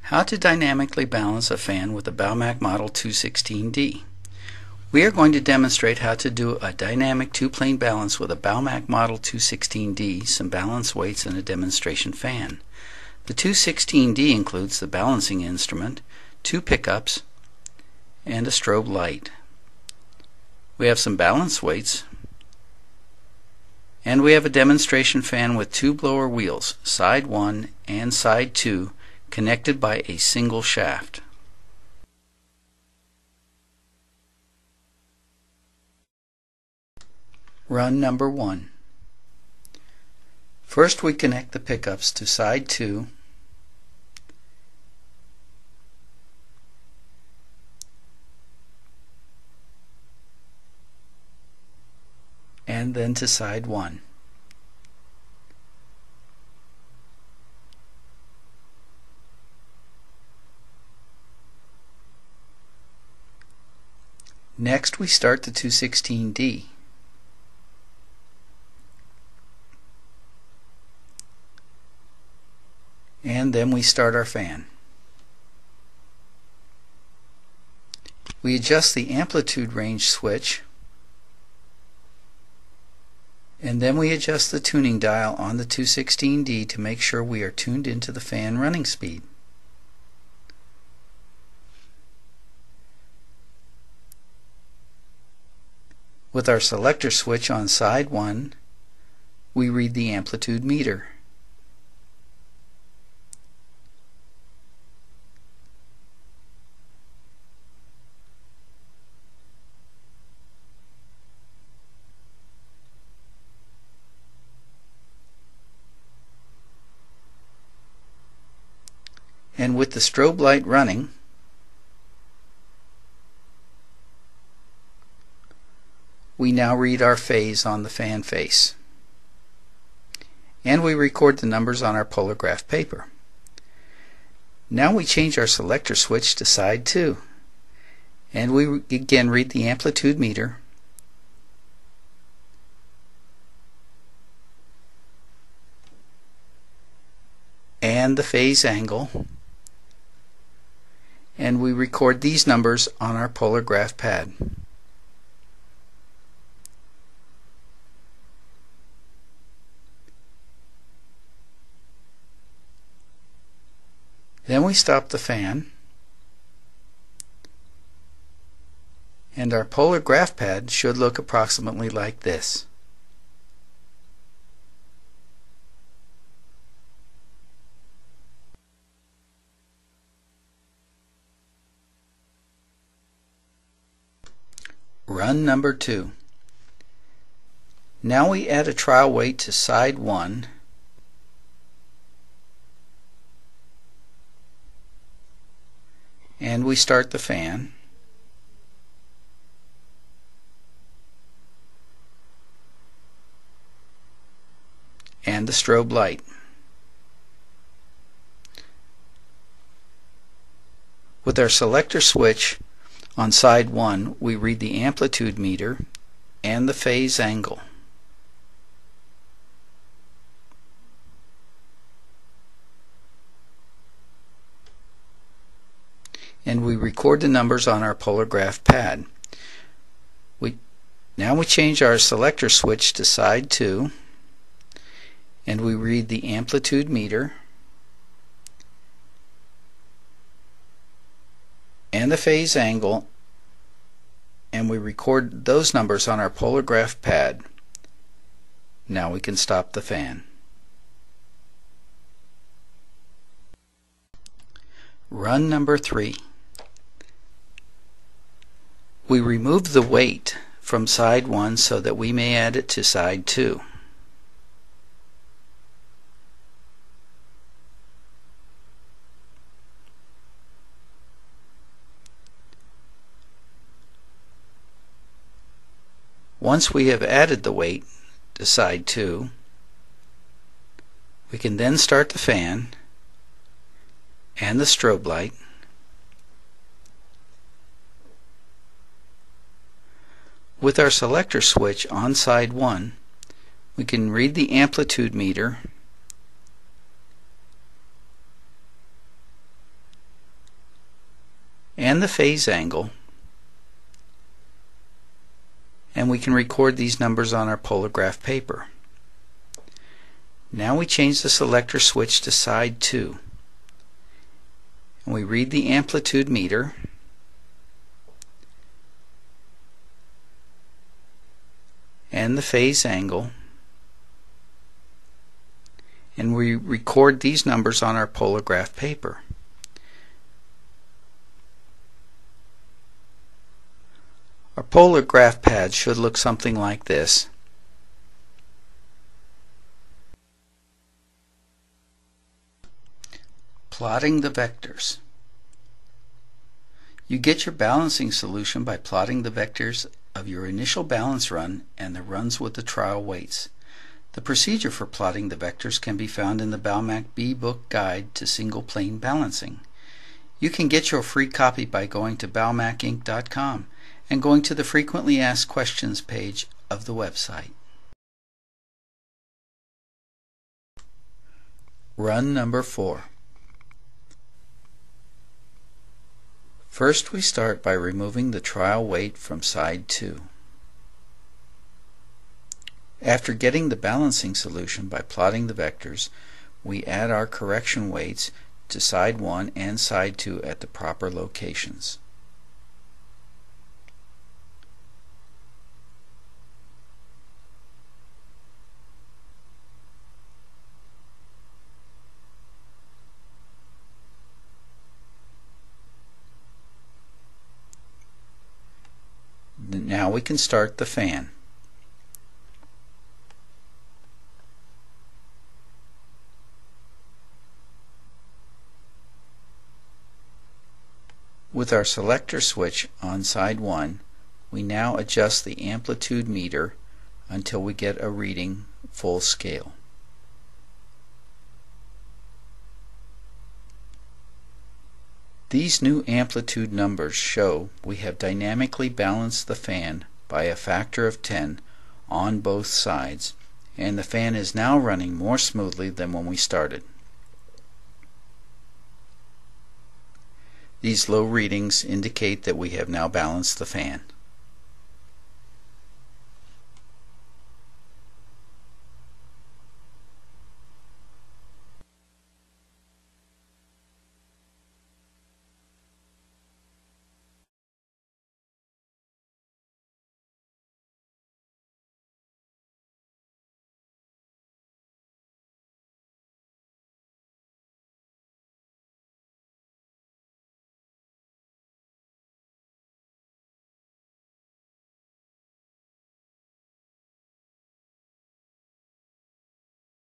How to dynamically balance a fan with a Baumac Model 216D. We are going to demonstrate how to do a dynamic two-plane balance with a Baumac Model 216D, some balance weights, and a demonstration fan. The 216D includes the balancing instrument, two pickups, and a strobe light. We have some balance weights, and we have a demonstration fan with two blower wheels, side 1 and side 2, connected by a single shaft. Run number 1. First we connect the pickups to side 2 and then to side 1. Next we start the 216D. And then we start our fan. We adjust the amplitude range switch, and then we adjust the tuning dial on the 216D to make sure we are tuned into the fan running speed. With our selector switch on side 1, we read the amplitude meter. And with the strobe light running, we now read our phase on the fan face. And we record the numbers on our polar graph paper. Now we change our selector switch to side 2. And we again read the amplitude meter, and the phase angle, and we record these numbers on our polar graph pad. Then we stop the fan, and our polar graph pad should look approximately like this. Run number 2. Now we add a trial weight to side 1 and we start the fan, and the strobe light. With our selector switch on side 1, we read the amplitude meter and the phase angle. And we record the numbers on our polar graph pad. Now we change our selector switch to side 2, and we read the amplitude meter and the phase angle, and we record those numbers on our polar graph pad. Now we can stop the fan. Run number 3. We remove the weight from side 1 so that we may add it to side 2. Once we have added the weight to side 2, we can then start the fan and the strobe light, with our selector switch on side 1, we can read the amplitude meter and the phase angle, and we can record these numbers on our polar graph paper. Now we change the selector switch to side 2, and we read the amplitude meter, and the phase angle, and we record these numbers on our polar graph paper. Our polar graph pad should look something like this. Plotting the vectors. You get your balancing solution by plotting the vectors of your initial balance run and the runs with the trial weights. The procedure for plotting the vectors can be found in the Balmac B-Book Guide to Single Plane Balancing. You can get your free copy by going to balmacinc.com and going to the Frequently Asked Questions page of the website. Run number 4. First we start by removing the trial weight from side 2. After getting the balancing solution by plotting the vectors, we add our correction weights to side 1 and side 2 at the proper locations. Now we can start the fan. With our selector switch on side 1, we now adjust the amplitude meter until we get a reading full scale. These new amplitude numbers show we have dynamically balanced the fan by a factor of 10 on both sides, and the fan is now running more smoothly than when we started. These low readings indicate that we have now balanced the fan.